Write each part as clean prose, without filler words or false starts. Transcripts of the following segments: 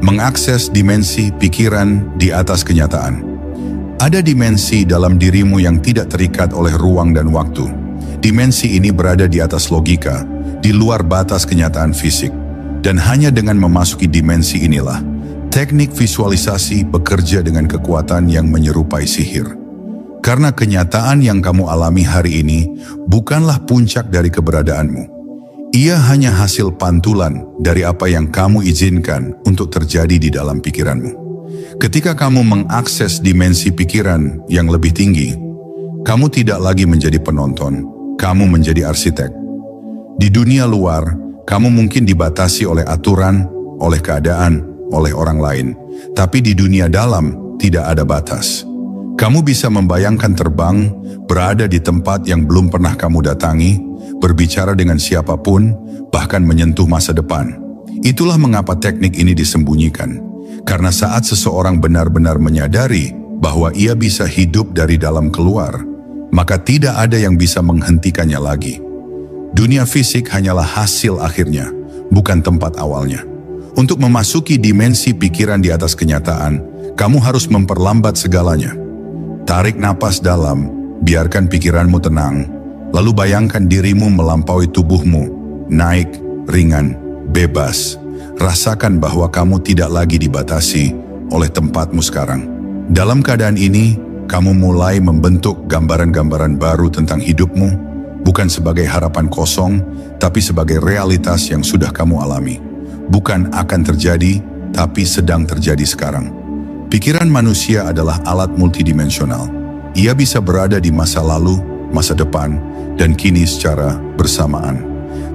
Mengakses dimensi pikiran di atas kenyataan. Ada dimensi dalam dirimu yang tidak terikat oleh ruang dan waktu. Dimensi ini berada di atas logika, di luar batas kenyataan fisik. Dan hanya dengan memasuki dimensi inilah, teknik visualisasi bekerja dengan kekuatan yang menyerupai sihir. Karena kenyataan yang kamu alami hari ini bukanlah puncak dari keberadaanmu. Ia hanya hasil pantulan dari apa yang kamu izinkan untuk terjadi di dalam pikiranmu. Ketika kamu mengakses dimensi pikiran yang lebih tinggi, kamu tidak lagi menjadi penonton, kamu menjadi arsitek. Di dunia luar, kamu mungkin dibatasi oleh aturan, oleh keadaan, oleh orang lain. Tapi di dunia dalam, tidak ada batas. Kamu bisa membayangkan terbang, berada di tempat yang belum pernah kamu datangi, berbicara dengan siapapun, bahkan menyentuh masa depan. Itulah mengapa teknik ini disembunyikan. Karena saat seseorang benar-benar menyadari bahwa ia bisa hidup dari dalam keluar, maka tidak ada yang bisa menghentikannya lagi. Dunia fisik hanyalah hasil akhirnya, bukan tempat awalnya. Untuk memasuki dimensi pikiran di atas kenyataan, kamu harus memperlambat segalanya. Tarik napas dalam, biarkan pikiranmu tenang, lalu bayangkan dirimu melampaui tubuhmu, naik, ringan, bebas. Rasakan bahwa kamu tidak lagi dibatasi oleh tempatmu sekarang. Dalam keadaan ini, kamu mulai membentuk gambaran-gambaran baru tentang hidupmu, bukan sebagai harapan kosong, tapi sebagai realitas yang sudah kamu alami. Bukan akan terjadi, tapi sedang terjadi sekarang. Pikiran manusia adalah alat multidimensional. Ia bisa berada di masa lalu, masa depan, dan kini secara bersamaan.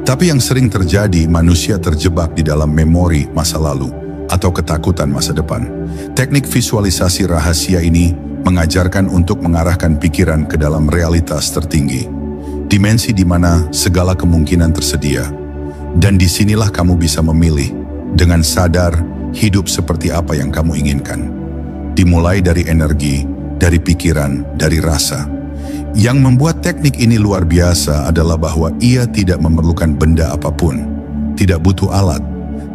Tapi yang sering terjadi, manusia terjebak di dalam memori masa lalu atau ketakutan masa depan. Teknik visualisasi rahasia ini mengajarkan untuk mengarahkan pikiran ke dalam realitas tertinggi. Dimensi di mana segala kemungkinan tersedia. Dan disinilah kamu bisa memilih dengan sadar hidup seperti apa yang kamu inginkan. Dimulai dari energi, dari pikiran, dari rasa. Yang membuat teknik ini luar biasa adalah bahwa ia tidak memerlukan benda apapun, tidak butuh alat,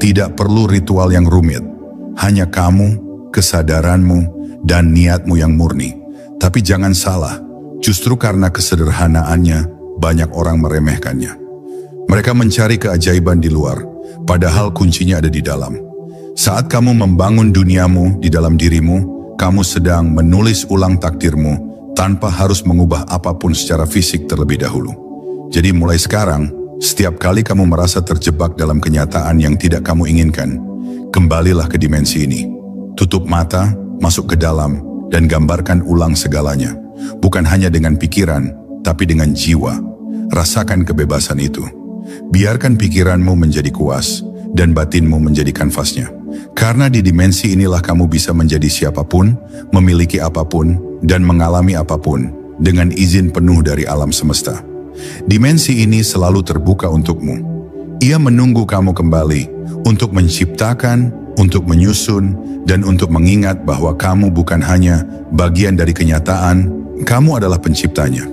tidak perlu ritual yang rumit. Hanya kamu, kesadaranmu, dan niatmu yang murni. Tapi jangan salah, justru karena kesederhanaannya, banyak orang meremehkannya. Mereka mencari keajaiban di luar, padahal kuncinya ada di dalam. Saat kamu membangun duniamu di dalam dirimu, kamu sedang menulis ulang takdirmu, tanpa harus mengubah apapun secara fisik terlebih dahulu. Jadi mulai sekarang, setiap kali kamu merasa terjebak dalam kenyataan yang tidak kamu inginkan, kembalilah ke dimensi ini. Tutup mata, masuk ke dalam, dan gambarkan ulang segalanya. Bukan hanya dengan pikiran, tapi dengan jiwa. Rasakan kebebasan itu. Biarkan pikiranmu menjadi kuas, dan batinmu menjadi kanvasnya. Karena di dimensi inilah kamu bisa menjadi siapapun, memiliki apapun, dan mengalami apapun dengan izin penuh dari alam semesta. Dimensi ini selalu terbuka untukmu. Ia menunggu kamu kembali untuk menciptakan, untuk menyusun, dan untuk mengingat bahwa kamu bukan hanya bagian dari kenyataan, kamu adalah penciptanya.